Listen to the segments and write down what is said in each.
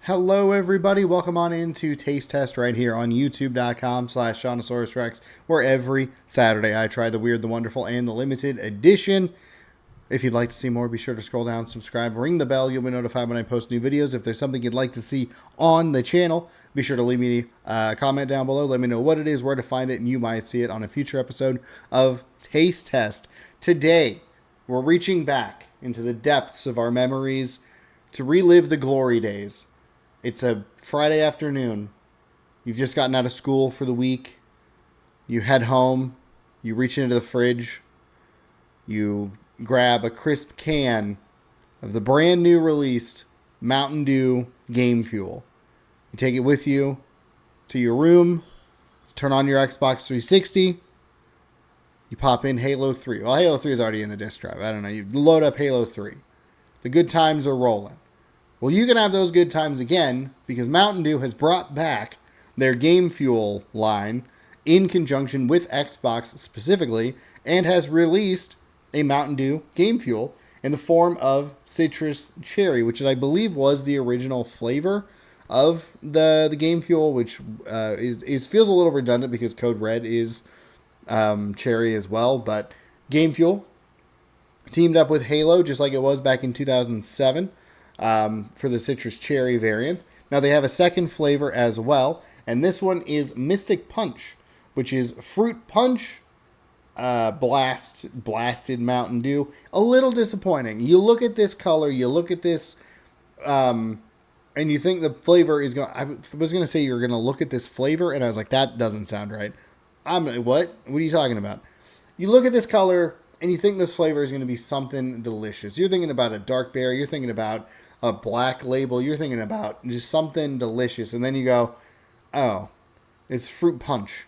Hello everybody, welcome on into Taste Test right here on youtube.com/Seannosaurus Rex, where every Saturday I try the weird, the wonderful, and the limited edition. If you'd like to see more, be sure to scroll down, subscribe, ring the bell. You'll be notified when I post new videos. If there's something you'd like to see on the channel, be sure to leave me a comment down below. Let me know what it is, where to find it, and you might see it on a future episode of Taste Test. Today, we're reaching back into the depths of our memories to relive the glory days. It's a Friday afternoon. You've just gotten out of school for the week. You head home. You reach into the fridge. You grab a crisp can of the brand new released Mountain Dew Game Fuel. You take it with you to your room. Turn on your Xbox 360. You pop in Halo 3. Well, Halo 3 is already in the disk drive. I don't know. You load up Halo 3. The good times are rolling. Well, you can have those good times again because Mountain Dew has brought back their Game Fuel line in conjunction with Xbox specifically and has released a Mountain Dew Game Fuel in the form of citrus cherry, which I believe was the original flavor of the Game Fuel, which feels a little redundant because Code Red is cherry as well. But Game Fuel teamed up with Halo just like it was back in 2007. For the citrus cherry variant. Now they have a second flavor as well, and this one is Mystic Punch, which is fruit punch, blasted Mountain Dew. A little disappointing. You look at this color, you look at this, and you think the flavor is going. I was going to say you're going to look at this flavor, and I was like, that doesn't sound right. What? What are you talking about? You look at this color, and you think this flavor is going to be something delicious. You're thinking about a dark berry. You're thinking about a black label. You're thinking about just something delicious. And then you go, oh, it's fruit punch.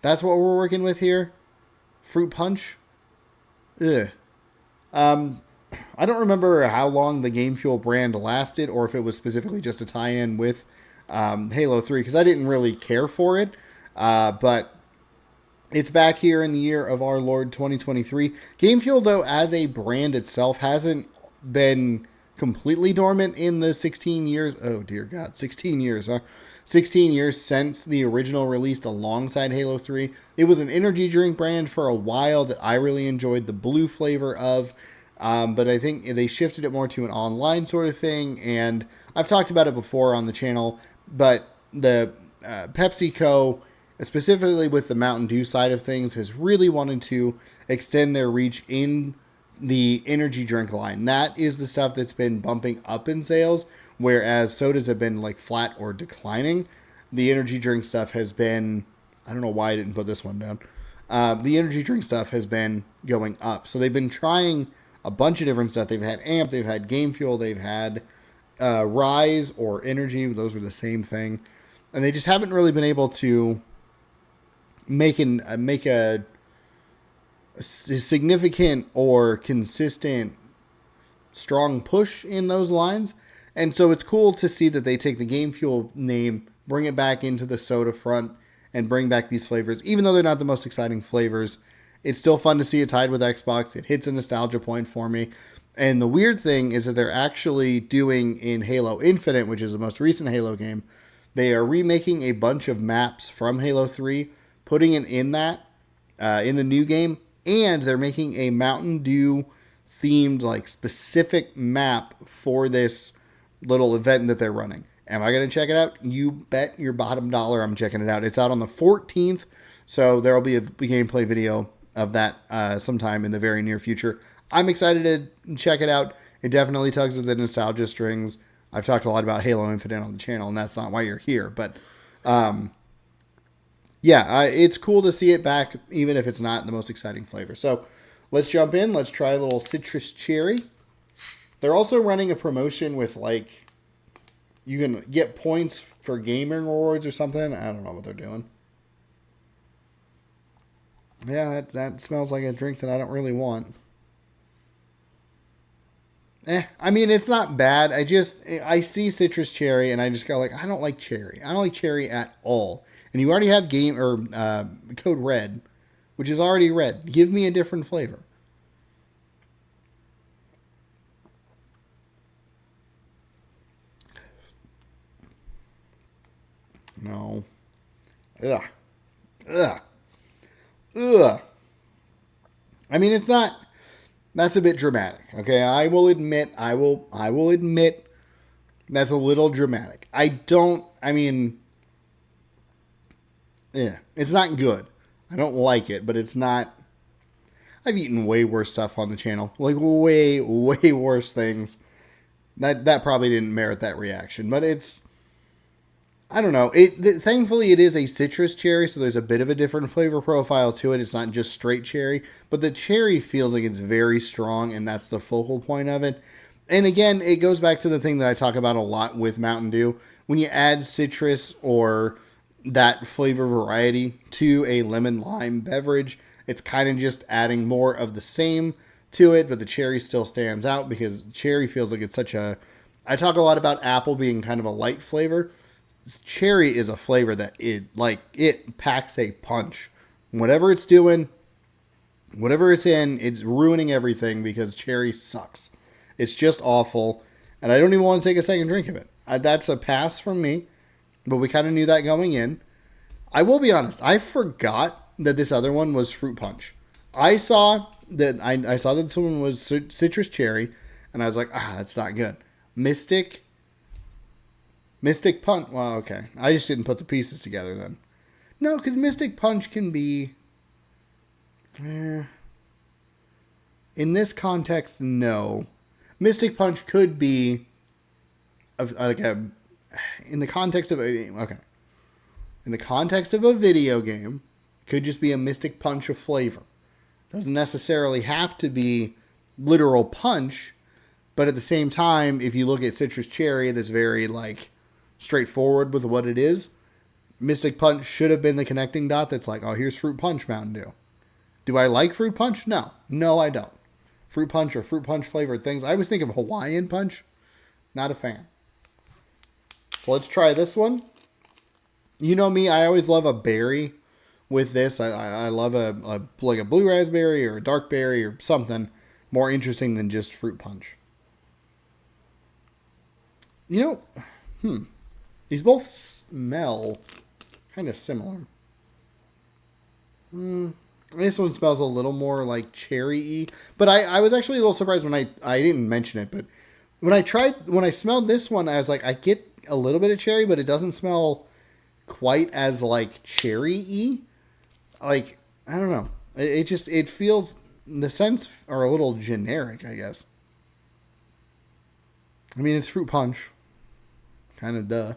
That's what we're working with here? Fruit punch? Ugh. I don't remember how long the Game Fuel brand lasted or if it was specifically just a tie-in with Halo 3 because I didn't really care for it. But it's back here in the year of our Lord 2023. Game Fuel, though, as a brand itself, hasn't been completely dormant in the 16 years. Oh, dear God. 16 years, huh? 16 years since the original released alongside Halo 3. It was an energy drink brand for a while that I really enjoyed the blue flavor of. But I think they shifted it more to an online sort of thing. And I've talked about it before on the channel. But the PepsiCo, specifically with the Mountain Dew side of things, has really wanted to extend their reach in the energy drink line. That is the stuff that's been bumping up in sales, whereas sodas have been like flat or declining. The energy drink stuff has been, I don't know why I didn't put this one down. The energy drink stuff has been going up. So they've been trying a bunch of different stuff. They've had AMP, they've had Game Fuel, they've had Rise or Energy. Those were the same thing. And they just haven't really been able to make a significant or consistent strong push in those lines. And so it's cool to see that they take the Game Fuel name, bring it back into the soda front, and bring back these flavors. Even though they're not the most exciting flavors, it's still fun to see it tied with Xbox. It hits a nostalgia point for me. And the weird thing is that they're actually doing in Halo Infinite, which is the most recent Halo game, they are remaking a bunch of maps from Halo 3, putting it in that, in the new game, and they're making a Mountain Dew themed, like, specific map for this little event that they're running. Am I going to check it out? You bet your bottom dollar I'm checking it out. It's out on the 14th, so there will be a gameplay video of that sometime in the very near future. I'm excited to check it out. It definitely tugs at the nostalgia strings. I've talked a lot about Halo Infinite on the channel, and that's not why you're here, but yeah, it's cool to see it back, even if it's not the most exciting flavor. So let's jump in. Let's try a little citrus cherry. They're also running a promotion with, like, you can get points for gaming rewards or something. I don't know what they're doing. Yeah, that smells like a drink that I don't really want. I mean, it's not bad. I see citrus cherry and I just go like, I don't like cherry. I don't like cherry at all. And you already have Code Red, which is already red. Give me a different flavor. No. Ugh. Ugh. Ugh. I mean, it's not. That's a bit dramatic. Okay, I will admit. I will admit. That's a little dramatic. I mean. Yeah, it's not good. I don't like it, but it's not. I've eaten way worse stuff on the channel. Like way, way worse things. That probably didn't merit that reaction, but it's. I don't know. Thankfully, it is a citrus cherry, so there's a bit of a different flavor profile to it. It's not just straight cherry, but the cherry feels like it's very strong, and that's the focal point of it. And again, it goes back to the thing that I talk about a lot with Mountain Dew. When you add citrus or that flavor variety to a lemon lime beverage, it's kind of just adding more of the same to it, but the cherry still stands out because cherry feels like it's such a. I talk a lot about apple being kind of a light flavor. Cherry is a flavor that it packs a punch. Whatever it's doing, whatever it's in, it's ruining everything because cherry sucks. It's just awful, and I don't even want to take a second drink of it. That's a pass from me, but we kind of knew that going in. I will be honest, I forgot that this other one was fruit punch. I saw that this one was citrus cherry, and I was like, that's not good. Mystic Punch. Well, okay. I just didn't put the pieces together then. No, because Mystic Punch can be. In this context, no. Mystic Punch could be. In the context of okay. In the context of a video game, it could just be a Mystic Punch of flavor. Doesn't necessarily have to be literal punch, but at the same time, if you look at citrus cherry, that's very straightforward with what it is. Mystic Punch should have been the connecting dot that's like, oh, here's Fruit Punch Mountain Dew. Do I like Fruit Punch? No. No, I don't. Fruit Punch or Fruit Punch flavored things. I always think of Hawaiian Punch. Not a fan. So let's try this one. You know me, I always love a berry with this. I love a blue raspberry or a dark berry or something more interesting than just Fruit Punch. These both smell kind of similar. This one smells a little more like cherry-y. But I was actually a little surprised when I didn't mention it. But when I smelled this one, I was like, I get a little bit of cherry, but it doesn't smell quite as cherry-y. I don't know. It feels, the scents are a little generic, I guess. I mean, it's fruit punch. Kind of duh.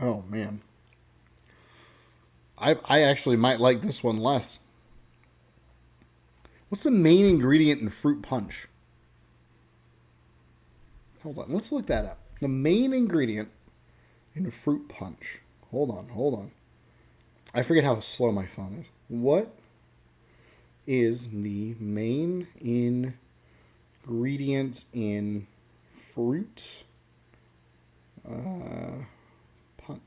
Oh, man. I actually might like this one less. What's the main ingredient in fruit punch? Hold on. Let's look that up. The main ingredient in fruit punch. Hold on. I forget how slow my phone is. What is the main ingredient in fruit punch?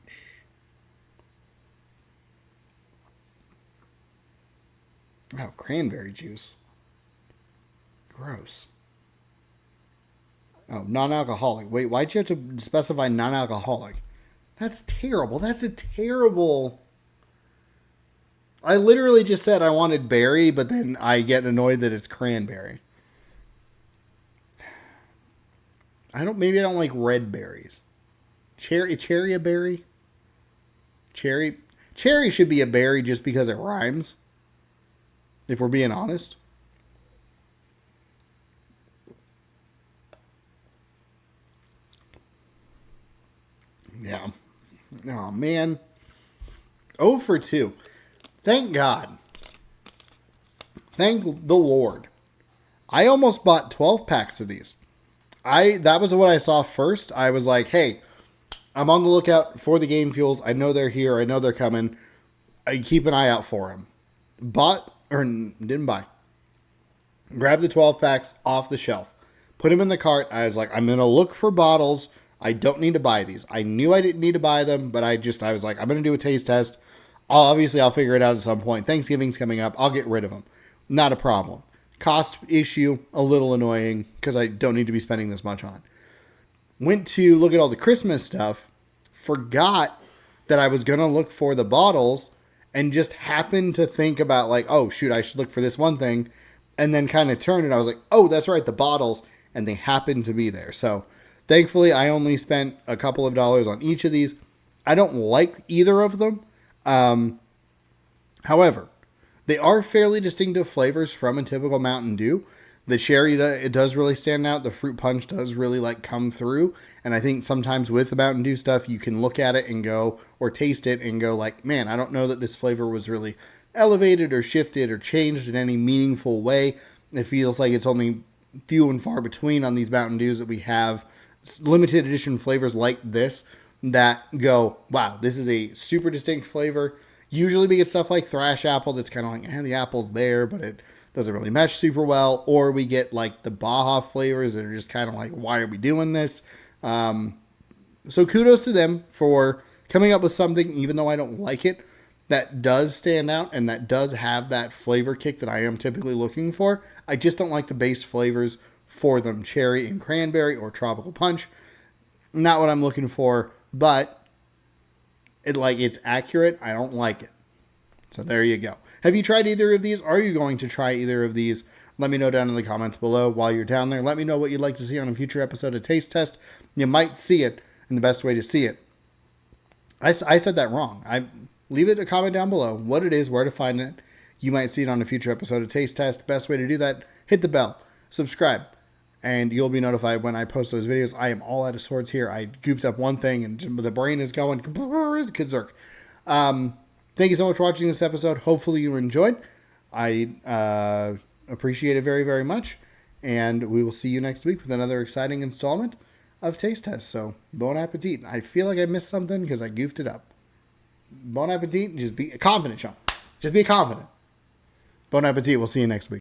Oh, cranberry juice. Gross. Oh, non-alcoholic. Wait, why'd you have to specify non-alcoholic? That's terrible. That's a terrible... I literally just said I wanted berry, but then I get annoyed that it's cranberry. Maybe I don't like red berries. Cherry a berry? Cherry should be a berry just because it rhymes. If we're being honest. Yeah. Oh, man. 0 for 2. Thank God. Thank the Lord. I almost bought 12 packs of these. That was what I saw first. I was like, hey, I'm on the lookout for the Game Fuels. I know they're here. I know they're coming. I keep an eye out for them. Didn't buy. Grabbed the 12 packs off the shelf. Put them in the cart. I was like, I'm going to look for bottles. I don't need to buy these. I knew I didn't need to buy them, but I was like, I'm going to do a taste test. I'll figure it out at some point. Thanksgiving's coming up. I'll get rid of them. Not a problem. Cost issue, a little annoying because I don't need to be spending this much on it. Went to look at all the Christmas stuff, forgot that I was going to look for the bottles, and just happened to think about like, oh shoot, I should look for this one thing, and then kind of turned and I was like, oh, that's right, the bottles, and they happened to be there. So thankfully I only spent a couple of dollars on each of these. I don't like either of them. However, they are fairly distinctive flavors from a typical Mountain Dew. The cherry, it does really stand out. The fruit punch does really like come through. And I think sometimes with the Mountain Dew stuff, you can look at it and go, or taste it and go like, man, I don't know that this flavor was really elevated or shifted or changed in any meaningful way. It feels like it's only few and far between on these Mountain Dews that we have limited edition flavors like this that go, wow, this is a super distinct flavor. Usually we get stuff like Thrash Apple that's kind of like, the apple's there, but it doesn't really mesh super well. Or we get like the Baja flavors that are just kind of like, why are we doing this? So kudos to them for coming up with something, even though I don't like it, that does stand out and that does have that flavor kick that I am typically looking for. I just don't like the base flavors for them. Cherry and cranberry or tropical punch. Not what I'm looking for, but it's accurate. I don't like it. So there you go. Have you tried either of these? Are you going to try either of these? Let me know down in the comments below while you're down there. Let me know what you'd like to see on a future episode of Taste Test. You might see it in the best way to see it. I said that wrong. Leave it a comment down below what it is, where to find it. You might see it on a future episode of Taste Test. Best way to do that, hit the bell, subscribe, and you'll be notified when I post those videos. I am all out of sorts here. I goofed up one thing and the brain is going kazerk. Thank you so much for watching this episode. Hopefully you enjoyed. I appreciate it very, very much. And we will see you next week with another exciting installment of Taste Test. So, bon appetit. I feel like I missed something because I goofed it up. Bon appetit. Just be confident, Sean. Just be confident. Bon appetit. We'll see you next week.